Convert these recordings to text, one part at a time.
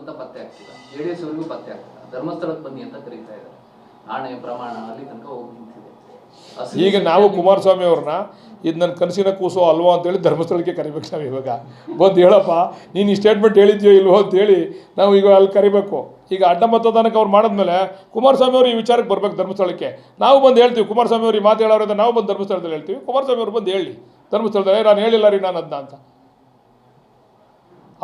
ಅಂತ ಪತ್ತೆ ಆಗ್ತಿಲ್ಲ, JDS ಅವರಿಗೂ ಪತ್ತೆ ಆಗ್ತಿಲ್ಲ. ಧರ್ಮಸ್ಥಳಕ್ಕೆ ಬನ್ನಿ ಅಂತ ಕರೀತಾ ಇದ್ದಾರೆ. ನಾಣೆ ಪ್ರಮಾಣ ಅಲ್ಲಿ ತನಕ ಹೋಗಿ ನಿಂತಿದೆ. ಈಗ ನಾವು ಕುಮಾರಸ್ವಾಮಿ ಅವ್ರನ್ನ ಇದು ನನ್ನ ಕನಸಿನ ಕೂಸೋ ಅಲ್ವೋ ಅಂತೇಳಿ ಧರ್ಮಸ್ಥಳಕ್ಕೆ ಕರಿಬೇಕು. ನಾವು ಇವಾಗ ಬಂದು ಹೇಳಪ್ಪ ನೀನು ಈ ಸ್ಟೇಟ್ಮೆಂಟ್ ಹೇಳಿದ್ಯೋ ಇಲ್ವೋ ಅಂತೇಳಿ ನಾವು ಈಗ ಅಲ್ಲಿ ಕರಿಬೇಕು. ಈಗ ಅಡ್ಡ ಮತದಾನಕ್ಕೆ ಅವ್ರು ಮಾಡಿದ್ಮೇಲೆ ಕುಮಾರಸ್ವಾಮಿ ಅವರು ಈ ವಿಚಾರಕ್ಕೆ ಬರ್ಬೇಕು ಧರ್ಮಸ್ಥಳಕ್ಕೆ. ನಾವು ಬಂದು ಹೇಳ್ತೀವಿ ಕುಮಾರಸ್ವಾಮಿ ಅವ್ರು ಈ ಮಾತು ಹೇಳೋರಿಂದ ನಾವು ಬಂದು ಧರ್ಮಸ್ಥಳದಲ್ಲಿ ಹೇಳ್ತೀವಿ. ಕುಮಾರಸ್ವಾಮಿ ಅವರು ಬಂದು ಹೇಳಿ ಧರ್ಮಸ್ಥಳದಲ್ಲಿ ನಾನು ಹೇಳಿಲ್ಲ ರೀ ನಾನು ಅದನ್ನ ಅಂತ.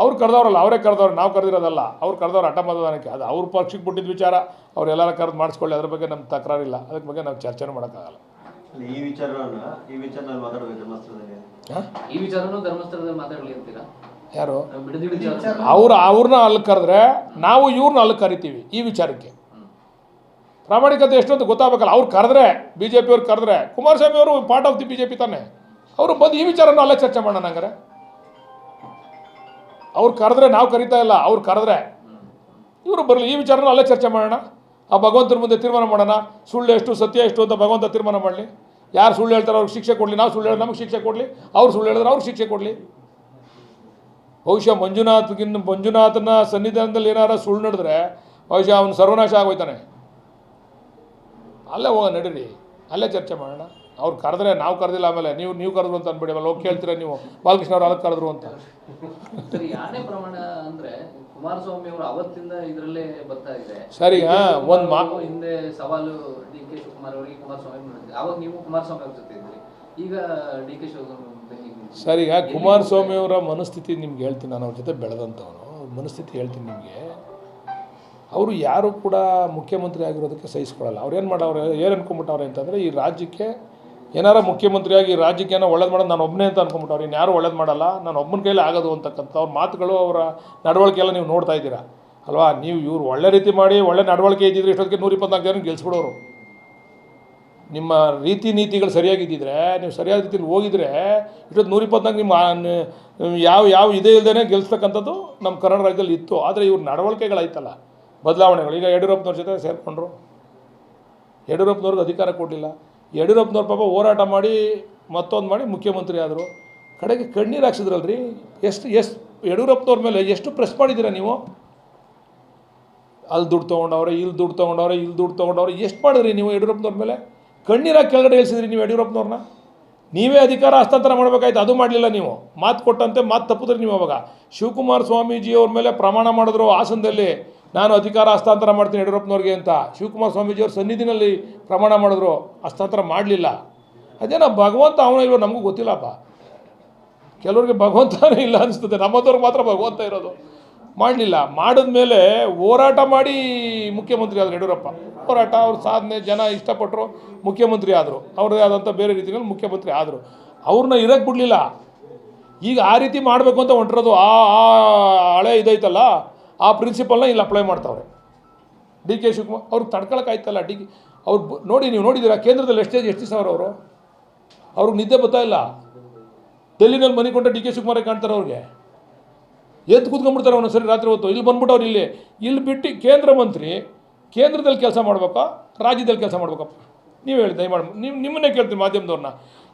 ಅವ್ರು ಕರೆದವ್ರಲ್ಲ, ಅವರೇ ಕರೆದವ್ರು, ನಾವು ಕರೆದಿರೋದಲ್ಲ. ಅವ್ರು ಕರೆದವ್ರು ಅಡ್ಡ ಮತದಾನಕ್ಕೆ. ಅದು ಅವ್ರ ಪಕ್ಷಕ್ಕೆ ಬಿಟ್ಟಿದ್ದ ವಿಚಾರ, ಅವರೆಲ್ಲರ ಕರೆದು ಮಾಡಿಸ್ಕೊಳ್ಳಿ, ಅದ್ರ ಬಗ್ಗೆ ನಮ್ಮ ತಕರಾರಿಲ್ಲ, ಅದ್ರ ಬಗ್ಗೆ ನಾವು ಚರ್ಚೆನೂ ಮಾಡೋಕ್ಕಾಗಲ್ಲ. ಈ ವಿಚಾರದಲ್ಲಿ ಮಾತಾಡಬೇಕು ಧರ್ಮಸ್ಥಳದಲ್ಲಿ. ಈ ವಿಚಾರನೂ ಧರ್ಮಸ್ಥಳದಲ್ಲಿ ಮಾತಾಡಲಿ ಅಂತೀರಾ? ಯಾರು ಅವ್ರನ್ನ ಅಲ್ಲಿ ಕರೆದ್ರೆ ನಾವು ಇವ್ರನ್ನ ಅಲ್ಲಿ ಕರಿತೀವಿ ಈ ವಿಚಾರಕ್ಕೆ. ಪ್ರಾಮಾಣಿಕತೆ ಎಷ್ಟು ಅಂತ ಗೊತ್ತಾಗಬೇಕಲ್ಲ. ಅವ್ರು ಕರೆದ್ರೆ BJP ಅವ್ರು ಕರೆದ್ರೆ, ಕುಮಾರಸ್ವಾಮಿ ಅವರು ಪಾರ್ಟ್ ಆಫ್ ದಿ BJP ತಾನೆ, ಅವರು ಬಂದು ಈ ವಿಚಾರನ ಅಲ್ಲೇ ಚರ್ಚೆ ಮಾಡೋಣ. ಹಂಗಾರೆ ಅವ್ರು ಕರೆದ್ರೆ, ನಾವು ಕರಿತಾ ಇಲ್ಲ, ಅವ್ರು ಕರೆದ್ರೆ ಇವರು ಬರಲಿ, ಈ ವಿಚಾರನ ಅಲ್ಲೇ ಚರ್ಚೆ ಮಾಡೋಣ. ಆ ಭಗವಂತನ ಮುಂದೆ ತೀರ್ಮಾನ ಮಾಡೋಣ. ಸುಳ್ಳು ಎಷ್ಟು ಸತ್ಯ ಎಷ್ಟು ಅಂತ ಭಗವಂತ ತೀರ್ಮಾನ ಮಾಡಲಿ. ಯಾರು ಸುಳ್ಳು ಹೇಳ್ತಾರೆ ಅವ್ರಿಗೆ ಶಿಕ್ಷೆ ಕೊಡಲಿ, ನಾವು ಸುಳ್ಳು ಹೇಳಿದ್ರೆ ನಮಗೆ ಶಿಕ್ಷೆ ಕೊಡಲಿ, ಅವ್ರು ಸುಳ್ಳು ಹೇಳಿದ್ರೆ ಅವ್ರಿಗೆ ಶಿಕ್ಷೆ ಕೊಡಲಿ. ಬಹುಶಃ ಮಂಜುನಾಥನ ಸನ್ನಿಧಾನದಲ್ಲಿ ಏನಾರ ಸುಳ್ಳು ನಡೆದ್ರೆ ಬಹುಶಃ ಅವನು ಸರ್ವನಾಶ ಆಗೋಯ್ತಾನೆ. ಅಲ್ಲೇ ಹೋಗೋಣ ನಡೀರಿ, ಅಲ್ಲೇ ಚರ್ಚೆ ಮಾಡೋಣ. ಅವ್ರು ಕರೆದ್ರೆ, ನಾವು ಕರೆದಿಲ್ಲ. ಆಮೇಲೆ ನೀವು ಕರೆದ್ರು ಅಂತ ಅಂದ್ಬಿಡಿ, ಆಮೇಲೆ ಹೋಗಿ ಕೇಳ್ತೀರ ನೀವು ಬಾಲಕೃಷ್ಣ ಅವ್ರು ಅದಕ್ಕೆ ಕರೆದ್ರು ಅಂತ. ಸರಿ, ಆನೆ ಪ್ರಮಾಣ ಅಂದ್ರೆ ಕುಮಾರಸ್ವಾಮಿ ಅವರು ಅವತ್ತಿಂದ ಇದರಲ್ಲೇ ಬರ್ತಾ ಇದೆ. ಸರಿ, ಒಂದು ಹಿಂದೆ ಸವಾಲು DK ಶಿವಕುಮಾರ್ ಅವರಿಗೆ ಕುಮಾರಸ್ವಾಮಿ ಮಾಡಿದ್ರು. ಅವಾಗ ನೀವು ಕುಮಾರಸ್ವಾಮಿ ಅವ್ರ ಜೊತೆ ಇದ್ರಿ, ಈಗ DK ಶಿವಕುಮಾರ್. ಸರಿ, ಕುಮಾರಸ್ವಾಮಿ ಅವರ ಮನಸ್ಥಿತಿ ನಿಮ್ಗೆ ಹೇಳ್ತೀನಿ. ನಾನು ಅವ್ರ ಜೊತೆ ಬೆಳೆದಂಥವನು, ಮನಸ್ಥಿತಿ ಹೇಳ್ತೀನಿ ನಿಮಗೆ. ಅವರು ಯಾರು ಕೂಡ ಮುಖ್ಯಮಂತ್ರಿ ಆಗಿರೋದಕ್ಕೆ ಸಹಿಸ್ಕೊಳ್ಳಲ್ಲ. ಅವ್ರು ಏನು ಮಾಡೋರು, ಏನು ಅನ್ಕೊಂಬಿಟ್ಟವ್ರೆ ಅಂತಂದರೆ, ಈ ರಾಜ್ಯಕ್ಕೆ ಏನಾರ ಮುಖ್ಯಮಂತ್ರಿಯಾಗಿ ಈ ರಾಜ್ಯಕ್ಕೆ ಏನೋ ಒಳ್ಳೇದು ಮಾಡೋದು ನಾನು ಒಬ್ಬನೇ ಅಂತ ಅನ್ಕೊಂಬಿಟ್ಟವ್ರು. ಇನ್ಯಾರು ಒಳ್ಳೇದು ಮಾಡಲ್ಲ, ನಾನು ಒಬ್ಬನ ಕೈಲೇ ಆಗೋದು ಅಂತಕ್ಕಂಥ ಅವ್ರ ಮಾತುಗಳು, ಅವರ ನಡವಳಿಕೆ ಎಲ್ಲ ನೀವು ನೋಡ್ತಾ ಇದ್ದೀರಾ ಅಲ್ವಾ. ನೀವು ಇವ್ರು ಒಳ್ಳೆ ರೀತಿ ಮಾಡಿ ಒಳ್ಳೆ ನಡವಳಿಕೆ ಇದ್ದಿದ್ರೆ ಇಷ್ಟೊತ್ತಿಗೆ 124 ಜನ ಗೆಲ್ಸ್ಬಿಡೋರು. ನಿಮ್ಮ ರೀತಿ ನೀತಿಗಳು ಸರಿಯಾಗಿದ್ದಿದ್ರೆ, ನೀವು ಸರಿಯಾದ ರೀತಿಯಲ್ಲಿ ಹೋಗಿದ್ರೆ ಇಷ್ಟೊತ್ತು 124 ನಿಮ್ಮ ಯಾವ ಇದೇ ಇಲ್ಲದೇ ಗೆಲ್ಸ್ತಕ್ಕಂಥದ್ದು ನಮ್ಮ ಕನ್ನಡ ರಾಜ್ಯದಲ್ಲಿ ಇತ್ತು. ಆದರೆ ಇವ್ರ ನಡವಳಿಕೆಗಳಾಯ್ತಲ್ಲ, ಬದಲಾವಣೆಗಳು. ಈಗ ಯಡಿಯೂರಪ್ಪನವ್ರ ಜೊತೆ ಸೇರಿಕೊಂಡ್ರು, ಯಡಿಯೂರಪ್ಪನವ್ರಿಗೆ ಅಧಿಕಾರ ಕೊಡಲಿಲ್ಲ. ಯಡಿಯೂರಪ್ಪನವ್ರ ಪಾಪ ಹೋರಾಟ ಮಾಡಿ ಮತ್ತೊಂದು ಮಾಡಿ ಮುಖ್ಯಮಂತ್ರಿ ಆದರು. ಕಡೆಗೆ ಕಣ್ಣೀರು ಹಾಕ್ಸಿದ್ರಲ್ರಿ. ಎಷ್ಟು ಯಡಿಯೂರಪ್ಪನವ್ರ ಮೇಲೆ ಎಷ್ಟು ಪ್ರೆಸ್ ಮಾಡಿದ್ದೀರಾ ನೀವು? ಅಲ್ಲಿ ದುಡ್ಡು ತೊಗೊಂಡವ್ರೆ, ಇಲ್ಲಿ ದುಡ್ಡು ತೊಗೊಂಡವ್ರೆ, ಎಷ್ಟು ಮಾಡಿದ್ರಿ ನೀವು ಯಡಿಯೂರಪ್ಪನವ್ರ ಮೇಲೆ? ಕಣ್ಣೀರಾಗಿ ಕೆಳಗಡೆ ಇಳಿಸಿದ್ರಿ ನೀವು ಯಡಿಯೂರಪ್ಪನವ್ರನ್ನ. ನೀವೇ ಅಧಿಕಾರ ಹಸ್ತಾಂತರ ಮಾಡಬೇಕಾಯ್ತು, ಅದು ಮಾಡಲಿಲ್ಲ ನೀವು. ಮಾತು ಕೊಟ್ಟಂತೆ ಮಾತು ತಪ್ಪಿದ್ರಿ ನೀವು. ಅವಾಗ ಶಿವಕುಮಾರ ಸ್ವಾಮೀಜಿಯವ್ರ ಮೇಲೆ ಪ್ರಮಾಣ ಮಾಡಿದ್ರು ಹಾಸನದಲ್ಲಿ, ನಾನು ಅಧಿಕಾರ ಹಸ್ತಾಂತರ ಮಾಡ್ತೀನಿ ಯಡಿಯೂರಪ್ಪನವ್ರಿಗೆ ಅಂತ. ಶಿವಕುಮಾರ ಸ್ವಾಮೀಜಿಯವ್ರ ಸನ್ನಿಧಿನಲ್ಲಿ ಪ್ರಮಾಣ ಮಾಡಿದ್ರು, ಹಸ್ತಾಂತರ ಮಾಡಲಿಲ್ಲ. ಅದೇನೋ ಭಗವಂತ ಅವನ ಇಲ್ವೋ ನಮಗೂ ಗೊತ್ತಿಲ್ಲಪ್ಪ. ಕೆಲವ್ರಿಗೆ ಭಗವಂತನೇ ಇಲ್ಲ ಅನಿಸ್ತದೆ, ನಮ್ಮದವ್ರಿಗೆ ಮಾತ್ರ ಭಗವಂತ ಇರೋದು. ಮಾಡಲಿಲ್ಲ. ಮಾಡಿದ್ಮೇಲೆ ಹೋರಾಟ ಮಾಡಿ ಮುಖ್ಯಮಂತ್ರಿ ಆದರು ಯಡಿಯೂರಪ್ಪ. ಹೋರಾಟ, ಅವ್ರ ಸಾಧನೆ ಜನ ಇಷ್ಟಪಟ್ಟರು, ಮುಖ್ಯಮಂತ್ರಿ ಆದರು. ಅವ್ರದ್ದೇ ಆದಂಥ ಬೇರೆ ರೀತಿಯಲ್ಲಿ ಮುಖ್ಯಮಂತ್ರಿ ಆದರು. ಅವ್ರನ್ನ ಇರೋಕ್ಕೆ ಬಿಡಲಿಲ್ಲ. ಈಗ ಆ ರೀತಿ ಮಾಡಬೇಕು ಅಂತ ಹೊಂಟಿರೋದು. ಆ ಹಳೆ ಇದೈತಲ್ಲ, ಆ ಪ್ರಿನ್ಸಿಪಲ್ನ ಇಲ್ಲಿ ಅಪ್ಲೈ ಮಾಡ್ತಾವ್ರೆ. DK ಶಿವಕುಮಾರ್ ಅವ್ರಿಗೆ ತಡ್ಕೊಳಕ್ಕಾಯ್ತಲ್ಲ. ಅವ್ರು ನೋಡಿ, ನೀವು ನೋಡಿದ್ದೀರಾ ಕೇಂದ್ರದಲ್ಲಿ ಎಷ್ಟು ದಿವಸ ಅವರು ಅವ್ರಿಗೆ ನಿದ್ದೆ ಬರ್ತಾ ಇಲ್ಲ. ಡೆಲ್ಲಿನಲ್ಲಿ ಮನೆ ಕೊಂಡ DK ಶಿವಕುಮಾರೇ ಕಾಣ್ತಾರೆ. ಅವ್ರಿಗೆ ಎದ್ದು ಕೂತ್ಕೊಂಡ್ಬಿಡ್ತಾರೆ ಅವನು ಸರಿ ರಾತ್ರಿ ಹೊತ್ತು. ಇಲ್ಲಿ ಬಂದ್ಬಿಟ್ಟು ಅವ್ರು ಇಲ್ಲಿ ಬಿಟ್ಟು ಕೇಂದ್ರ ಮಂತ್ರಿ ಕೇಂದ್ರದಲ್ಲಿ ಕೆಲಸ ಮಾಡ್ಬೇಕಾ ರಾಜ್ಯದಲ್ಲಿ ಕೆಲಸ ಮಾಡ್ಬೇಕಪ್ಪ? ನೀವು ಹೇಳಿ ದಯಮಾಡಿ. ನಿಮ್ಮನ್ನೇ ಕೇಳ್ತೀನಿ ಮಾಧ್ಯಮದವ್ರನ್ನ.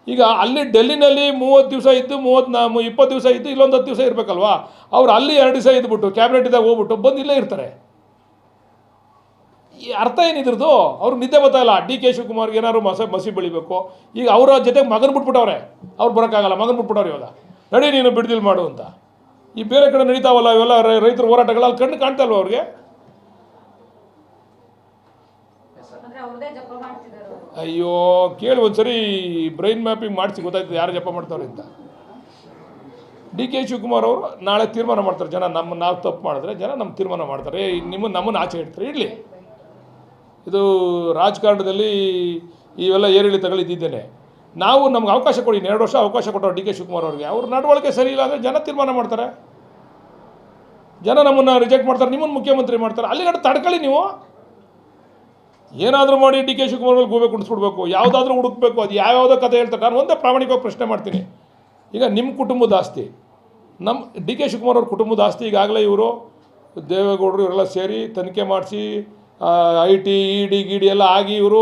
ಈಗ ಅಲ್ಲಿ ಡೆಲ್ಲಿನಲ್ಲಿ 30 ದಿವಸ ಇದ್ದು 20 ದಿವಸ ಇದ್ದು ಇಲ್ಲೊಂದು 10 ದಿವಸ ಇರಬೇಕಲ್ವಾ? ಅವ್ರು ಅಲ್ಲಿ 2 ದಿವಸ ಇದ್ಬಿಟ್ಟು ಕ್ಯಾಬಿನೆಟಿದಾಗ ಹೋಗ್ಬಿಟ್ಟು ಬಂದು ಇಲ್ಲೇ ಇರ್ತಾರೆ. ಈ ಅರ್ಥ ಏನಿದ್ರದ್ದು? ಅವ್ರಿಗೆ ನಿದ್ದೆ ಬರ್ತಾಯಿಲ್ಲ. DK ಶಿವಕುಮಾರ್ಗೆ ಏನಾದ್ರು ಮಸಿ ಬೆಳಿಬೇಕು. ಈಗ ಅವರ ಜೊತೆಗೆ ಮಗನ ಬಿಟ್ಬಿಟ್ಟವ್ರೆ. ಅವ್ರು ಬರೋಕ್ಕಾಗಲ್ಲ, ಮಗನ ಬಿಟ್ಬಿಟ್ಟವ್ರು. ಇವಾಗ ನಡಿ ನೀನು ಬಿಡ್ದಿಲ್ ಮಾಡು ಅಂತ. ಈ ಬೇರೆ ಕಡೆ ನಡೀತಾವಲ್ಲ ಇವೆಲ್ಲ ರೈತರ ಹೋರಾಟಗಳು, ಅಲ್ಲಿ ಕಣ್ಣು ಕಾಣ್ತಾ ಇಲ್ವ ಅವ್ರಿಗೆ? ಅಯ್ಯೋ ಕೇಳಿ ಒಂದ್ಸರಿ ಬ್ರೈನ್ ಮ್ಯಾಪಿಂಗ್ ಮಾಡಿಸಿ ಗೊತ್ತಾಯ್ತದೆ ಯಾರು ಜಪ ಮಾಡ್ತಾವ್ರೆ ಅಂತ. DK ಶಿವಕುಮಾರ್ ಅವರು ನಾಳೆ ತೀರ್ಮಾನ ಮಾಡ್ತಾರೆ. ಜನ ನಾವು ತಪ್ಪು ಮಾಡಿದ್ರೆ ಜನ ನಮ್ಮ ತೀರ್ಮಾನ ಮಾಡ್ತಾರೆ, ನಮ್ಮನ್ನು ಆಚೆ ಇಡ್ತಾರೆ. ಇಡಲಿ. ಇದು ರಾಜಕಾರಣದಲ್ಲಿ ಇವೆಲ್ಲ ಏರಿಳಿತಗಳು ಇದ್ದಿದ್ದೇನೆ. ನಾವು ನಮ್ಗೆ ಅವಕಾಶ ಕೊಡಿ. 2 ವರ್ಷ ಅವಕಾಶ ಕೊಟ್ಟರು DK ಶಿವಕುಮಾರ್ ಅವ್ರಿಗೆ. ಅವ್ರ ನಡವಳಿಕೆ ಸರಿ ಇಲ್ಲ ಅಂದರೆ ಜನ ತೀರ್ಮಾನ ಮಾಡ್ತಾರೆ. ಜನ ನಮ್ಮನ್ನು ರಿಜೆಕ್ಟ್ ಮಾಡ್ತಾರೆ, ನಿಮ್ಮನ್ನು ಮುಖ್ಯಮಂತ್ರಿ ಮಾಡ್ತಾರೆ. ಅಲ್ಲಿಗಡೆ ತಡ್ಕೊಳ್ಳಿ ನೀವು. ಏನಾದರೂ ಮಾಡಿ DK ಶಿವಕುಮಾರ್ ಮೇಲೆ ಗೋಬೆ ಕುಣಿಸ್ಬಿಡ್ಬೇಕು, ಯಾವುದಾದ್ರೂ ಹುಡುಕಬೇಕು. ಅದು ಯಾವ್ಯಾವುದೋ ಕಥೆ ಹೇಳ್ತಾರೆ. ನಾನು ಒಂದೇ ಪ್ರಾಮಾಣಿಕವಾಗಿ ಪ್ರಶ್ನೆ ಮಾಡ್ತೀನಿ. ಈಗ ನಿಮ್ಮ ಕುಟುಂಬದ ಆಸ್ತಿ, ನಮ್ಮ DK ಶಿವಕುಮಾರ್ ಅವ್ರ ಕುಟುಂಬದ ಆಸ್ತಿ ಈಗಾಗಲೇ ಇವರು ದೇವೇಗೌಡರು ಇವರೆಲ್ಲ ಸೇರಿ ತನಿಖೆ ಮಾಡಿಸಿ IT ED ಎಲ್ಲ ಆಗಿ ಇವರು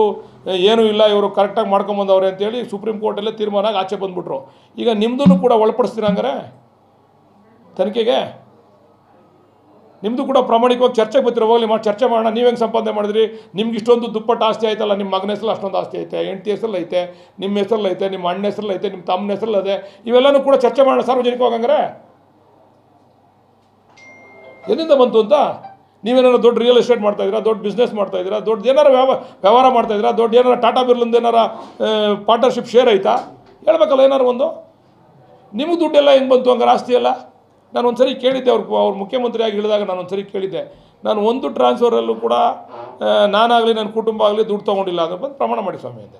ಏನೂ ಇಲ್ಲ, ಇವರು ಕರೆಕ್ಟಾಗಿ ಮಾಡ್ಕೊಂಬಂದವ್ರೆ ಅಂತೇಳಿ ಸುಪ್ರೀಂ ಕೋರ್ಟಲ್ಲೇ ತೀರ್ಮಾನ ಆಚೆ ಬಂದುಬಿಟ್ರು. ಈಗ ನಿಮ್ಮದನ್ನು ಕೂಡ ಒಳಪಡಿಸ್ತೀರ ಹಂಗಾರೆ ತನಿಖೆಗೆ? ನಿಮ್ಮದು ಕೂಡ ಪ್ರಾಮಾಣಿಕವಾಗಿ ಚರ್ಚೆಗೆ ಬರ್ತಿರೋ ಹೋಗಲಿ ಚರ್ಚೆ ಮಾಡೋಣ. ನೀವು ಹೆಂಗೆ ಸಂಪಾದನೆ ಮಾಡಿದ್ರಿ, ನಿಮ್ಗೆ ಇಷ್ಟೊಂದು ದುಪ್ಪಟ್ಟು ಆಸ್ತಿ ಆಯ್ತಲ್ಲ, ನಿಮ್ಮ ಮಗನ ಹೆಸರಲ್ಲಿ ಅಷ್ಟೊಂದು ಆಸ್ತಿ ಐತೆ, ಹೆಂಡತಿ ಹೆಸರಲ್ಲಿ ಐತೆ, ನಿಮ್ಮ ಹೆಸರಲ್ಲಿ ಐತೆ, ನಿಮ್ಮ ಅಣ್ಣ ಹೆಸರಲ್ಲಿ ಐತೆ, ನಿಮ್ಮ ತಮ್ಮನ ಹೆಸರಲ್ಲಿ ಅದೇ, ಇವೆಲ್ಲನೂ ಕೂಡ ಚರ್ಚೆ ಮಾಡೋಣ ಸಾರ್ವಜನಿಕವಾಗಿ. ಹಂಗಾರೆ ಎಲ್ಲಿಂದ ಬಂತು ಅಂತ? ನೀವೇನಾರು ದೊಡ್ಡ ರಿಯಲ್ ಎಸ್ಟೇಟ್ ಮಾಡ್ತಾಯಿದ್ದೀರಾ, ದೊಡ್ಡ ಬಿಸ್ನೆಸ್ ಮಾಡ್ತಾಯಿದ್ದೀರಾ, ದೊಡ್ಡ ಏನಾರು ವ್ಯವಹಾರ ಮಾಡ್ತಾಯಿದ್ದೀರಾ, ದೊಡ್ಡ ಏನಾರು ಟಾಟಾ ಬಿರ್ಲಿಂದ ಏನಾರ ಪಾರ್ಟ್ನರ್ಶಿಪ್ ಶೇರ್ ಆಯಿತಾ ಹೇಳ್ಬೇಕಲ್ಲ ಏನಾರು ಒಂದು. ನಿಮಗೆ ದುಡ್ಡೆಲ್ಲ ಹೆಂಗೆ ಬಂತು ಹಂಗಾರೆ ಆಸ್ತಿ ಎಲ್ಲ? ನಾನು ಒಂದು ಸರಿ ಕೇಳಿದ್ದೆ, ಅವ್ರು ಮುಖ್ಯಮಂತ್ರಿಯಾಗಿ ಹೇಳಿದಾಗ ನಾನು ಒಂದು ಸರಿ ಕೇಳಿದ್ದೆ, ನಾನು ಒಂದು ಟ್ರಾನ್ಸ್ಫರಲ್ಲೂ ಕೂಡ ನಾನಾಗಲಿ ನನ್ನ ಕುಟುಂಬ ಆಗಲಿ ದುಡ್ಡು ತೊಗೊಂಡಿಲ್ಲ ಅಂದ್ರೆ ಬಂದು ಪ್ರಮಾಣ ಮಾಡಿ ಸ್ವಾಮಿ ಅಂತೆ.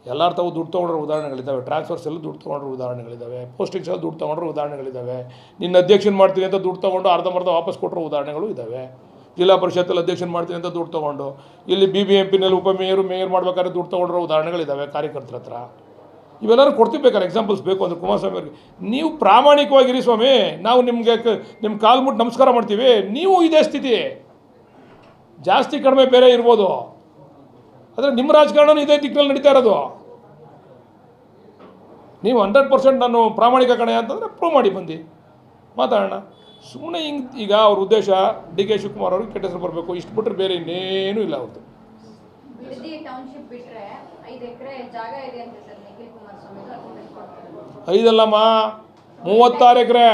ಎಲ್ಲರ ತಾವು ದುಡ್ಡು ತೊಗೊಂಡ್ರೆ ಉದಾಹರಣೆಗಳಿದ್ದಾವೆ, ಟ್ರಾನ್ಸ್ಫರ್ಸ್ ಎಲ್ಲ ದುಡ್ಡು ತೊಗೊಂಡ್ರೆ ಉದಾಹರಣೆಗಳಿದ್ದಾವೆ, ಪೋಸ್ಟಿಂಗ್ಸ್ ಎಲ್ಲ ದುಡ್ಡು ತೊಗೊಂಡ್ರೆ ಉದಾಹರಣೆಗಳಿದ್ದಾವೆ, ನಿನ್ನ ಅಧ್ಯಕ್ಷನ ಮಾಡ್ತೀನಿ ಅಂತ ದುಡ್ಡು ತೊಗೊಂಡು ಅರ್ಧಂಬರ್ಧ ವಾಪಸ್ ಕೊಟ್ಟರು ಉದಾಹರಣೆಗಳು ಇದ್ದಾವೆ. ಜಿಲ್ಲಾ ಪರಿಷತ್ತಲ್ಲಿ ಅಧ್ಯಕ್ಷನ ಮಾಡ್ತೀನಿ ಅಂತ ದುಡ್ಡು ತೊಗೊಂಡು ಇಲ್ಲಿ BBMPನಲ್ಲಿ ಮೇಯರ್ ಮಾಡ್ಬೇಕಾದ್ರೆ ದುಡ್ಡು ತೊಗೊಂಡ್ರೆ ಉದಾಹರಣೆಗಳಿದ್ದಾವೆ ಕಾರ್ಯಕರ್ತರ ಹತ್ರ. ಇವೆಲ್ಲರೂ ಕೊಡ್ತಿರ್ಬೇಕಾರೆ ಎಕ್ಸಾಂಪಲ್ಸ್ ಬೇಕು ಅಂದರೆ ಕುಮಾರಸ್ವಾಮಿ ಅವ್ರಿಗೆ. ನೀವು ಪ್ರಾಮಾಣಿಕವಾಗಿರಿ ಸ್ವಾಮಿ, ನಾವು ನಿಮ್ಮ ಕಾಲು ಮುಟ್ಟು ನಮಸ್ಕಾರ ಮಾಡ್ತೀವಿ. ನೀವು ಇದೇ ಸ್ಥಿತಿ, ಜಾಸ್ತಿ ಕಡಿಮೆ ಬೇರೆ ಇರ್ಬೋದು, ಆದರೆ ನಿಮ್ಮ ರಾಜಕಾರಣನೂ ಇದೇ ದಿಕ್ಕಿನಲ್ಲಿ ನಡೀತಾ ಇರೋದು. ನೀವು 100% ನಾನು ಪ್ರಾಮಾಣಿಕ ಕಣೆ ಅಂತಂದರೆ ಪ್ರೂವ್ ಮಾಡಿ ಬಂದು ಮಾತಾಡೋಣ. ಸುಮ್ಮನೆ ಹಿಂಗೆ ಈಗ ಅವ್ರ ಉದ್ದೇಶ DK ಶಿವಕುಮಾರ್ ಅವ್ರಿಗೆ ಕೆಟ್ಟ ಹೆಸರು ಬರಬೇಕು, ಇಷ್ಟು ಬಿಟ್ಟರೆ ಬೇರೆ ಇನ್ನೇನೂ ಇಲ್ಲ ಅವ್ರದ್ದು. ಟೌನ್ಶಿಪ್ ಬಿಟ್ಟರೆ 5 ಎಕರೆ ಜಾಗ ಇದೆ ಅಂತ ಸರ್ ನಿಖಿಲ್ ಕುಮಾರಸ್ವಾಮಿ ಐದಲ್ಲಮ್ಮ 36 ಎಕರೆ.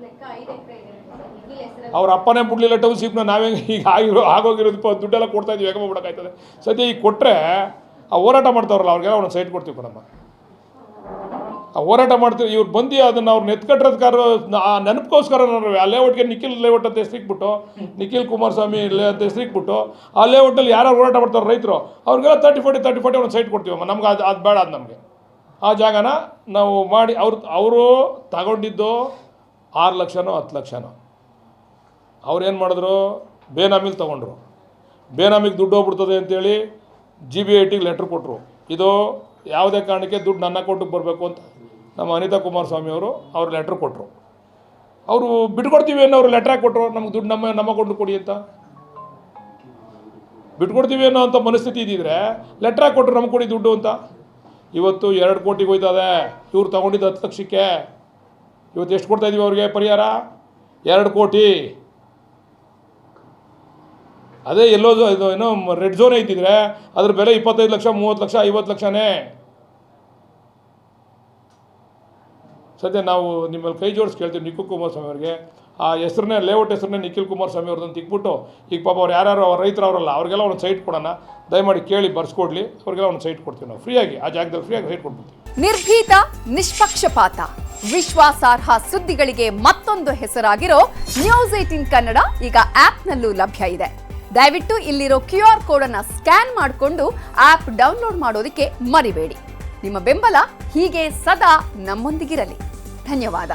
ಲೆಕ್ಕ 5 ಎಕರೆ ಇದೆ ನಿಖಿಲ್ ಹೆಸರು. ಅವ್ರ ಅಪ್ಪನೇ ಬಿಡಲಿಲ್ಲ ಟೌನ್ಶಿಪ್ನ, ನಾವೇ ಈಗ ಆಗೋಗಿರೋದು ದುಡ್ಡೆಲ್ಲ ಕೊಡ್ತಾ ಇದ್ದೀವಿ, ಹೇಗೆ ಬಿಡೋಕ್ಕಾಯ್ತದೆ. ಸದ್ಯ ಈಗ ಕೊಟ್ಟರೆ ಆ ಹೋರಾಟ ಮಾಡ್ತಾವ್ರಲ್ಲ ಅವ್ರಿಗೆಲ್ಲ ಒಂದು ಸೈಟ್ ಕೊಡ್ತೀವಿ ಕಣಮ್ಮ. ಆ ಹೋರಾಟ ಮಾಡ್ತೀವಿ, ಇವ್ರು ಬಂದು ಅದನ್ನು ಅವ್ರು ನೆತ್ಕಟ್ಟಿರೋದಕ್ಕಾರ ಆ ನೆನಪಕ್ಕೋಸ್ಕರ ಆ ಲೇಔಟ್ಗೆ ನಿಖಿಲ್ ಲೇಔಟ್ ಅಂತ ಹೆಸರಿಕ್ಬಿಟ್ಟು, ನಿಖಿಲ್ ಕುಮಾರಸ್ವಾಮಿ ಅಂತ ಹೆಸರಿಕ್ಬಿಟ್ಟು ಆ ಲೇಔಟಲ್ಲಿ ಯಾರು ಹೋರಾಟ ಮಾಡ್ತಾರೆ ರೈತರು ಅವ್ರಿಗೆಲ್ಲ 30-40 ಒಂದು ಸೈಟ್ ಕೊಡ್ತೀವಮ್ಮ. ನಮ್ಗೆ ಅದು ಬೇಡ, ಅದು ನಮಗೆ ಆ ಜಾಗನ ನಾವು ಮಾಡಿ ಅವರು ತಗೊಂಡಿದ್ದು 6 ಲಕ್ಷನೋ 10 ಲಕ್ಷನೋ ಅವ್ರೇನು ಮಾಡಿದ್ರು, ಬೇನಾಮಿಲಿ ತೊಗೊಂಡ್ರು. ಬೇನಾಮಿಗೆ ದುಡ್ಡು ಹೋಗ್ಬಿಡ್ತದೆ ಅಂತೇಳಿ GBITಗೆ ಲೆಟ್ರ್ ಕೊಟ್ಟರು. ಇದು ಯಾವುದೇ ಕಾರಣಕ್ಕೆ ದುಡ್ಡು ನನ್ನ ಅಕೌಂಟಿಗೆ ಬರಬೇಕು ಅಂತ ನಮ್ಮ ಅನಿತಾ ಕುಮಾರಸ್ವಾಮಿ ಅವರು ಲೆಟ್ರ್ ಕೊಟ್ಟರು. ಅವರು ಬಿಟ್ಕೊಡ್ತೀವಿ ಅನ್ನೋ ಅವ್ರು ಲೆಟ್ರ್ ಹಾಕಿ ಕೊಟ್ಟರು, ನಮ್ಗೆ ದುಡ್ಡು ನಮ್ಮ ಅಕೌಂಟಿಗೆ ಕೊಡಿ ಅಂತ. ಬಿಟ್ಕೊಡ್ತೀವಿ ಅನ್ನೋ ಅಂಥ ಮನಸ್ಥಿತಿ ಇದ್ದಿದ್ರೆ ಲೆಟ್ರ್ ಹಾಕಿ ಕೊಟ್ಟರು ನಮ್ಗೆ ಕೊಡಿ ದುಡ್ಡು ಅಂತ. ಇವತ್ತು 2 ಕೋಟಿಗೆ ಹೋಯ್ತದೆ, ಇವ್ರು ತೊಗೊಂಡಿದ್ದು 10 ಲಕ್ಷಕ್ಕೆ. ಇವತ್ತು ಎಷ್ಟು ಕೊಡ್ತಾಯಿದ್ದೀವಿ ಅವ್ರಿಗೆ ಪರಿಹಾರ? 2 ಕೋಟಿ. ಅದೇ ಎಲ್ಲೋ ಇದು ಏನೋ ರೆಡ್ ಝೋನ್ ಐತಿದ್ರೆ ಅದ್ರ ಬೆಲೆ 25 ಲಕ್ಷ, 30 ಲಕ್ಷ, 50 ಲಕ್ಷನೇ. ಸದ್ಯ ನಾವು ನಿಮ್ಮಲ್ಲಿ ಕೈ ಜೋಡಿಸಿ ಕೇಳ್ತೀವಿ ನಿಖಿಲ್ ಕುಮಾರಸ್ವಾಮಿ ಅವ್ರಿಗೆ, ಆ ಹೆಸರನ್ನೇ ಲೇಔಟ್ ಹೆಸರನ್ನೇ ನಿಖಿಲ್ ಕುಮಾರಸ್ವಾಮಿ ಅವ್ರದ್ದು ತಿಕ್ಬಿಟ್ಟು, ಈಗ ಪಾಪ ಅವ್ರು ಯಾರು ರೈತರು ಅವರಲ್ಲ ಅವ್ರಿಗೆಲ್ಲ ಒಂದು ಸೈಟ್ ಕೊಡೋಣ, ದಯಮಾಡಿ ಕೇಳಿ ಬರ್ಸ್ಕೊಡ್ಲಿ, ಅವ್ರಿಗೆಲ್ಲ ಒಂದು ಸೈಟ್ ಕೊಡ್ತೀವಿ ನಾವು ಫ್ರೀಯಾಗಿ, ಆ ಜಾಗದಲ್ಲಿ ಫ್ರೀಯಾಗಿ ಸೈಟ್ ಕೊಡ್ಬಿಡ್ತೀವಿ. ನಿರ್ಭೀತ, ನಿಷ್ಪಕ್ಷಪಾತ, ವಿಶ್ವಾಸಾರ್ಹ ಸುದ್ದಿಗಳಿಗೆ ಮತ್ತೊಂದು ಹೆಸರಾಗಿರೋ ನ್ಯೂಸ್ 18 ಕನ್ನಡ ಈಗ ಆಪ್ನಲ್ಲೂ ಲಭ್ಯ ಇದೆ. ದಯವಿಟ್ಟು ಇಲ್ಲಿರೋ QR ಕೋಡ್ ಅನ್ನು ಸ್ಕ್ಯಾನ್ ಮಾಡಿಕೊಂಡು ಆಪ್ ಡೌನ್ಲೋಡ್ ಮಾಡೋದಕ್ಕೆ ಮರಿಬೇಡಿ. ನಿಮ್ಮ ಬೆಂಬಲ ಹೀಗೆ ಸದಾ ನಮ್ಮೊಂದಿಗಿರಲಿ. ಧನ್ಯವಾದ.